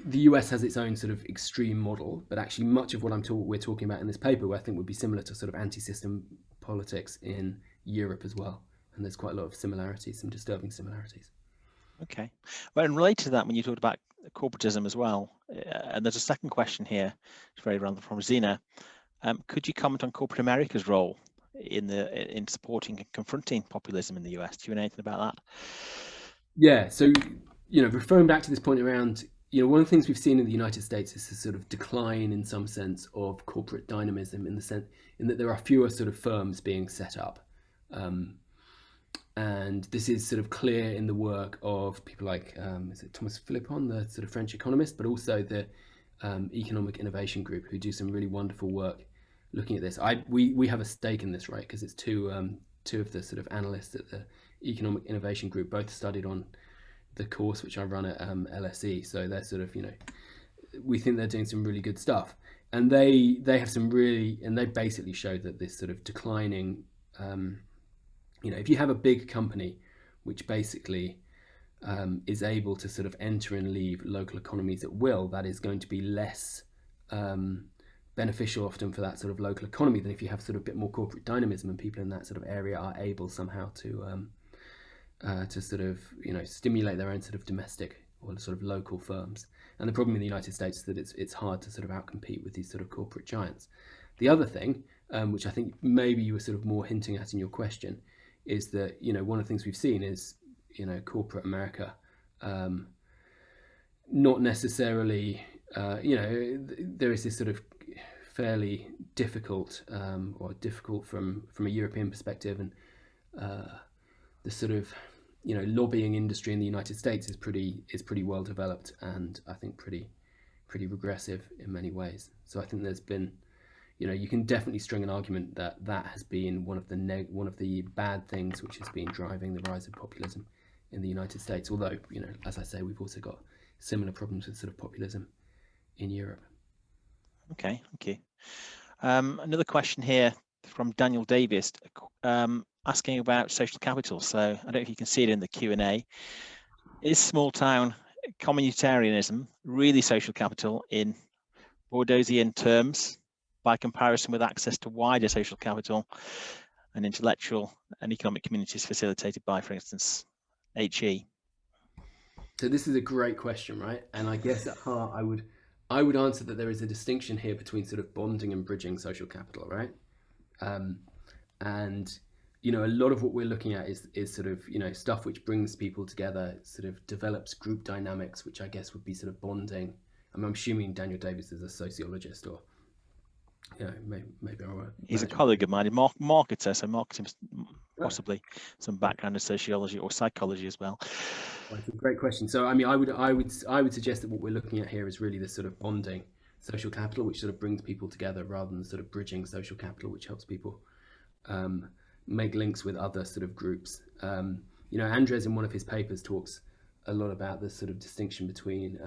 the US has its own sort of extreme model, but actually much of what we're talking about in this paper, I think would be similar to sort of anti-system politics in Europe as well. And there's quite a lot of similarities, some disturbing similarities. Okay. Well, and related to that, when you talked about corporatism as well, and there's a second question here, it's very random from Zina. Could you comment on corporate America's role in supporting and confronting populism in the US? Do you know anything about that? Yeah. So, referring back to this point around, one of the things we've seen in the United States is a sort of decline in some sense of corporate dynamism in that there are fewer sort of firms being set up. And this is sort of clear in the work of people like, is it Thomas Philippon, the sort of French economist, but also the Economic Innovation Group, who do some really wonderful work looking at this. We have a stake in this, right? Because it's two of the sort of analysts at the Economic Innovation Group both studied on the course which I run at LSE. So they're sort of, we think they're doing some really good stuff, and they have some really, and they basically show that this sort of declining, if you have a big company which basically is able to sort of enter and leave local economies at will, that is going to be less beneficial often for that sort of local economy than if you have sort of a bit more corporate dynamism and people in that sort of area are able somehow to sort of stimulate their own sort of domestic or sort of local firms. And the problem in the United States is that it's hard to sort of outcompete with these sort of corporate giants. The other thing, which I think maybe you were sort of more hinting at in your question, is that one of the things we've seen is corporate America not necessarily there is this sort of fairly difficult from a European perspective, and the sort of lobbying industry in the United States is pretty well developed, and I think pretty regressive in many ways. So I think there's been you can definitely string an argument that has been one of the bad things which has been driving the rise of populism in the United States. Although as I say, we've also got similar problems with sort of populism in Europe. Okay, thank you. Another question here from Daniel Davis, asking about social capital. So I don't know if you can see it in the Q&A. Is small town communitarianism really social capital in Bordosian terms, by comparison with access to wider social capital and intellectual and economic communities facilitated by, for instance, HE? So this is a great question, right? And I guess at heart, I would answer that there is a distinction here between sort of bonding and bridging social capital, right? And a lot of what we're looking at is sort of stuff which brings people together, sort of develops group dynamics, which I guess would be sort of bonding. I'm assuming Daniel Davis is a sociologist, or maybe he's a colleague of mine, marketer, so marketing possibly some background in sociology or psychology as well. That's a great question. So I would suggest that what we're looking at here is really this sort of bonding social capital, which sort of brings people together, rather than sort of bridging social capital, which helps people make links with other sort of groups. Andres in one of his papers talks a lot about this sort of distinction between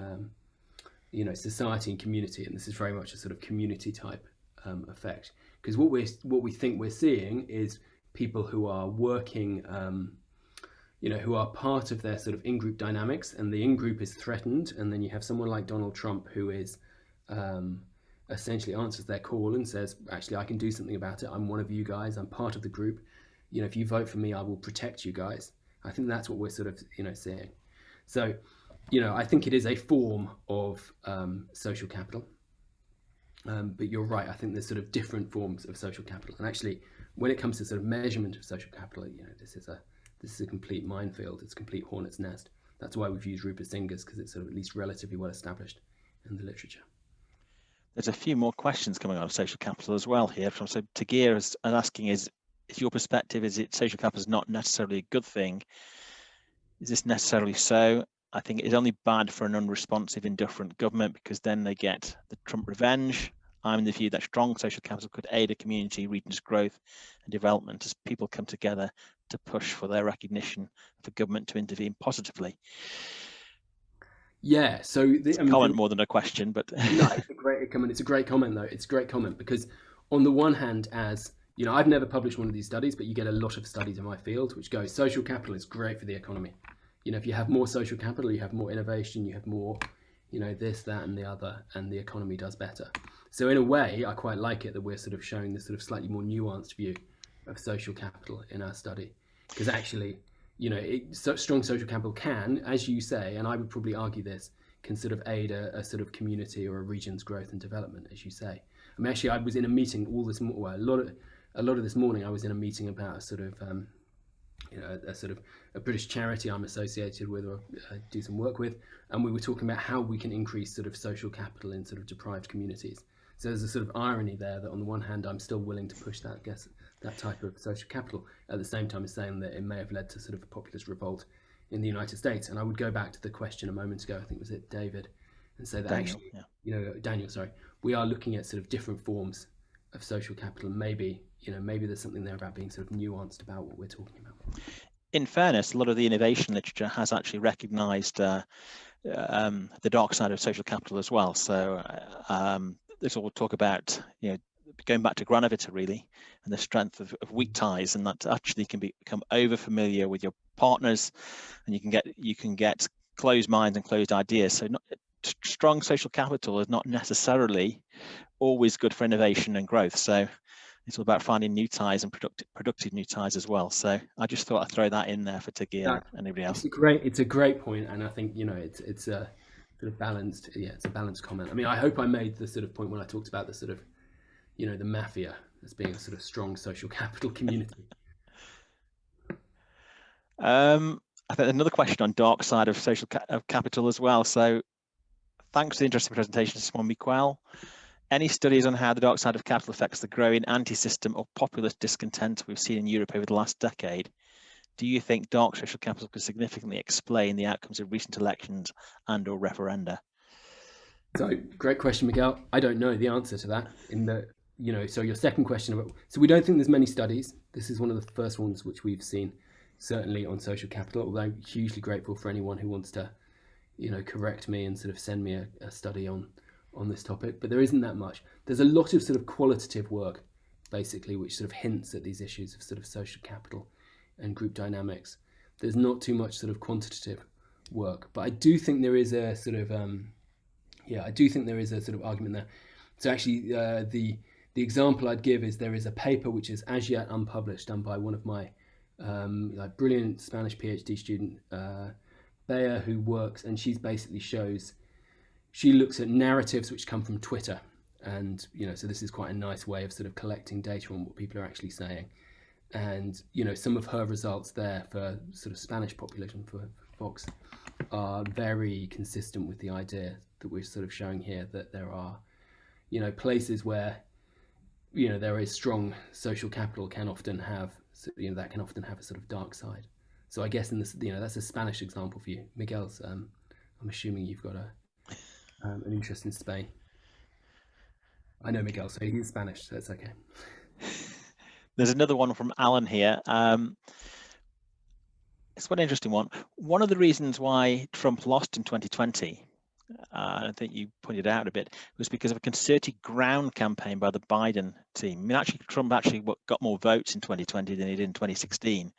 society and community, and this is very much a sort of community type effect, because what we think we're seeing is people who are working who are part of their sort of in-group dynamics, and the in-group is threatened, and then you have someone like Donald Trump who is essentially answers their call and says, actually, I can do something about it. I'm one of you guys. I'm part of the group. If you vote for me, I will protect you guys. I think that's what we're sort of seeing. So I think it is a form of social capital. But you're right. I think there's sort of different forms of social capital, and actually, when it comes to sort of measurement of social capital, this is a complete minefield. It's a complete hornet's nest. That's why we've used Rupert Singer's, because it's sort of at least relatively well established in the literature. There's a few more questions coming out of social capital as well here. So Tagir is asking, is your perspective, is it social capital is not necessarily a good thing? Is this necessarily so? I think it is only bad for an unresponsive, indifferent government, because then they get the Trump revenge. I'm in the view that strong social capital could aid a community region's growth and development as people come together to push for their recognition for government to intervene positively. Yeah, so comment more than a question, but no, it's a great comment. It's a great comment, though. It's a great comment because, on the one hand, as I've never published one of these studies, but you get a lot of studies in my field which go, social capital is great for the economy. If you have more social capital, you have more innovation, you have more, this, that, and the other, and the economy does better. So in a way, I quite like it that we're sort of showing this sort of slightly more nuanced view of social capital in our study, because actually, strong social capital can, as you say, and I would probably argue this, can sort of aid a sort of community or a region's growth and development, as you say. Actually, I was in a meeting a lot of this morning. I was in a meeting about a sort of a British charity I'm associated with or do some work with, and we were talking about how we can increase sort of social capital in sort of deprived communities. So there's a sort of irony there that on the one hand I'm still willing to push that type of social capital, at the same time as saying that it may have led to sort of a populist revolt in the United States. And I would go back to the question a moment ago, I think was it David, and say that Daniel, actually, Daniel, sorry, we are looking at sort of different forms of social capital, and maybe there's something there about being sort of nuanced about what we're talking about. in fairness, a lot of the innovation literature has actually recognised the dark side of social capital as well. So there's all talk about, going back to Granovetter really, and the strength of weak ties, and that actually can become over familiar with your partners, and you can get closed minds and closed ideas. So strong social capital is not necessarily always good for innovation and growth. So it's all about finding new ties and productive new ties as well. So I just thought I'd throw that in there for Tiggy and anybody else. It's a great point, and I think it's a sort of balanced. Yeah, it's a balanced comment. I mean, I hope I made the sort of point when I talked about the sort of, the mafia as being a sort of strong social capital community. I think another question on dark side of social capital as well. So thanks for the interesting presentation, Simon Miquel. Any studies on how the dark side of capital affects the growing anti-system or populist discontent we've seen in Europe over the last decade? Do you think dark social capital could significantly explain the outcomes of recent elections and or referenda? So great question, Miguel. I don't know the answer to that. So your second question about, so we don't think there's many studies. This is one of the first ones which we've seen, certainly on social capital, although I'm hugely grateful for anyone who wants to, correct me and sort of send me a study on this topic, but there isn't that much. There's a lot of sort of qualitative work, basically, which sort of hints at these issues of sort of social capital and group dynamics. There's not too much sort of quantitative work, but I do think there is a sort of, argument there. So actually, the example I'd give is there is a paper which is as yet unpublished, done by one of my brilliant Spanish PhD student, Bea, who works, and she looks at narratives which come from Twitter, and so this is quite a nice way of sort of collecting data on what people are actually saying, and some of her results there for sort of Spanish population for Vox are very consistent with the idea that we're sort of showing here, that there are places where there is strong social capital can often have a sort of dark side. So I guess in this, that's a Spanish example for you, Miguel's. I'm assuming you've got an interest in Spain. I know Miguel, so he's Spanish, so it's okay. There's another one from Alan here. It's quite an interesting one. One of the reasons why Trump lost in 2020, I think you pointed out a bit, was because of a concerted ground campaign by the Biden team. I mean, actually, Trump got more votes in 2020 than he did in 2016.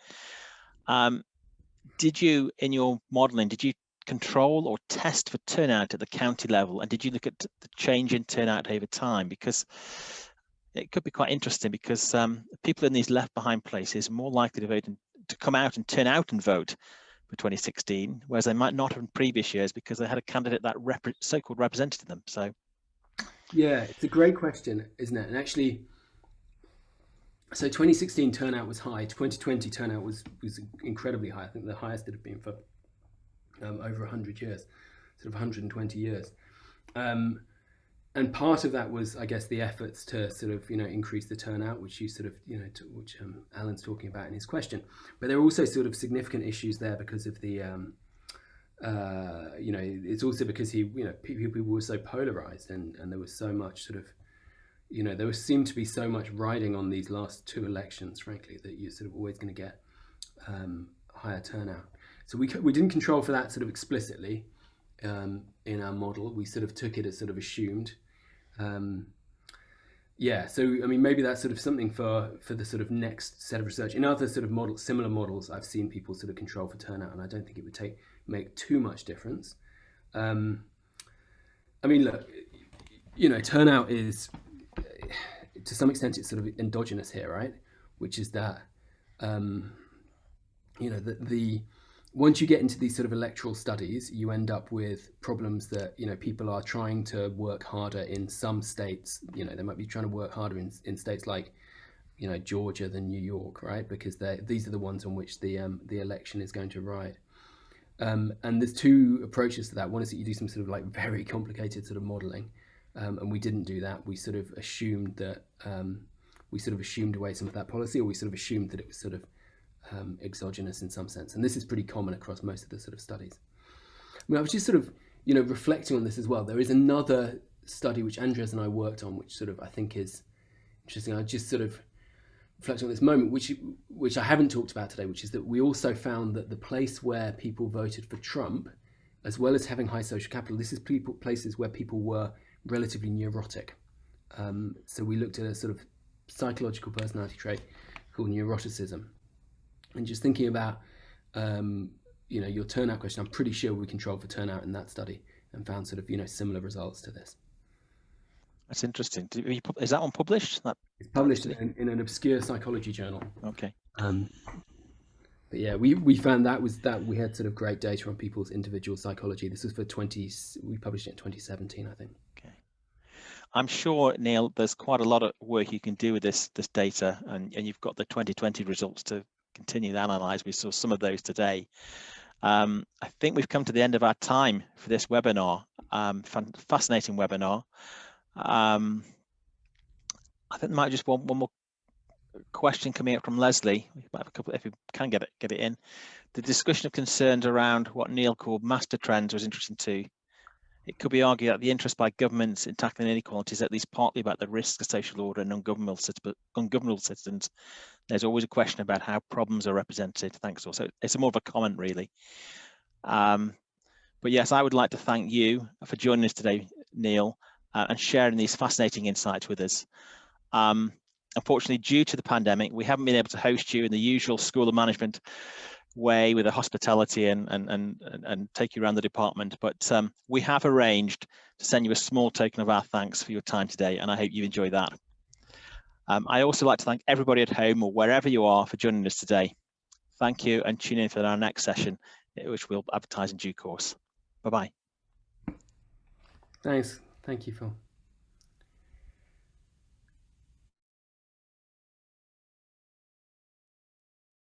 Did you, in your modelling, control or test for turnout at the county level, and did you look at the change in turnout over time? Because it could be quite interesting, because people in these left behind places are more likely to come out and turn out and vote for 2016, whereas they might not have in previous years because they had a candidate that so-called represented them. So yeah, it's a great question, isn't it? And actually, so 2016 turnout was high. 2020 turnout was incredibly high. I think the highest it had been for over 100 years, sort of 120 years. And part of that was, I guess, the efforts to sort of, increase the turnout, which you sort of, which Alan's talking about in his question. But there are also sort of significant issues there because of the, it's also because people were so polarized, and there was so much sort of, there seemed to be so much riding on these last two elections, frankly, that you're sort of always going to get higher turnout. So we didn't control for that sort of explicitly in our model. We sort of took it as sort of assumed. So I mean, maybe that's sort of something for the sort of next set of research. In other sort of similar models, I've seen people sort of control for turnout, and I don't think it would make too much difference. I mean, look, turnout is, to some extent, it's sort of endogenous here, right? Which is that, once you get into these sort of electoral studies, you end up with problems that, people are trying to work harder in some states. They might be trying to work harder in states like, Georgia than New York, right? Because these are the ones on which the election is going to ride. And there's two approaches to that. One is that you do some sort of like very complicated sort of modeling. And we didn't do that. We sort of assumed that, we sort of assumed away some of that policy, or we sort of assumed that it was sort of exogenous in some sense. And this is pretty common across most of the sort of studies. I mean, I was just sort of, reflecting on this as well. There is another study which Andres and I worked on, which sort of I think is interesting. I just sort of reflect on this moment, which I haven't talked about today, which is that we also found that the place where people voted for Trump, as well as having high social capital, this is places where people were relatively neurotic. So we looked at a sort of psychological personality trait called neuroticism. And just thinking about your turnout question, I'm pretty sure we controlled for turnout in that study and found sort of similar results to this. That's interesting. Is that one published? It's published in an obscure psychology journal. Okay. But yeah, we found that we had sort of great data on people's individual psychology. This was we published it in 2017, I think. Okay. I'm sure, Neil, there's quite a lot of work you can do with this data, and you've got the 2020 results to continue to analyze. We saw some of those today. I think we've come to the end of our time for this webinar. Fascinating webinar. I think there might be just one more question coming up from Leslie. We might have a couple, if we can get it in. The discussion of concerns around what Neil called master trends was interesting too. It could be argued that the interest by governments in tackling inequality is at least partly about the risks of social order and ungovernable citizens. There's always a question about how problems are represented. Thanks. Also, it's more of a comment, really. But yes, I would like to thank you for joining us today, Neil, and sharing these fascinating insights with us. Unfortunately, due to the pandemic, we haven't been able to host you in the usual School of Management way with the hospitality and take you around the department, but we have arranged to send you a small token of our thanks for your time today, and I hope you enjoy that. I also like to thank everybody at home or wherever you are for joining us today. Thank you, and tune in for our next session, which we'll advertise in due course. Bye-bye. Thanks. Thank you, Phil.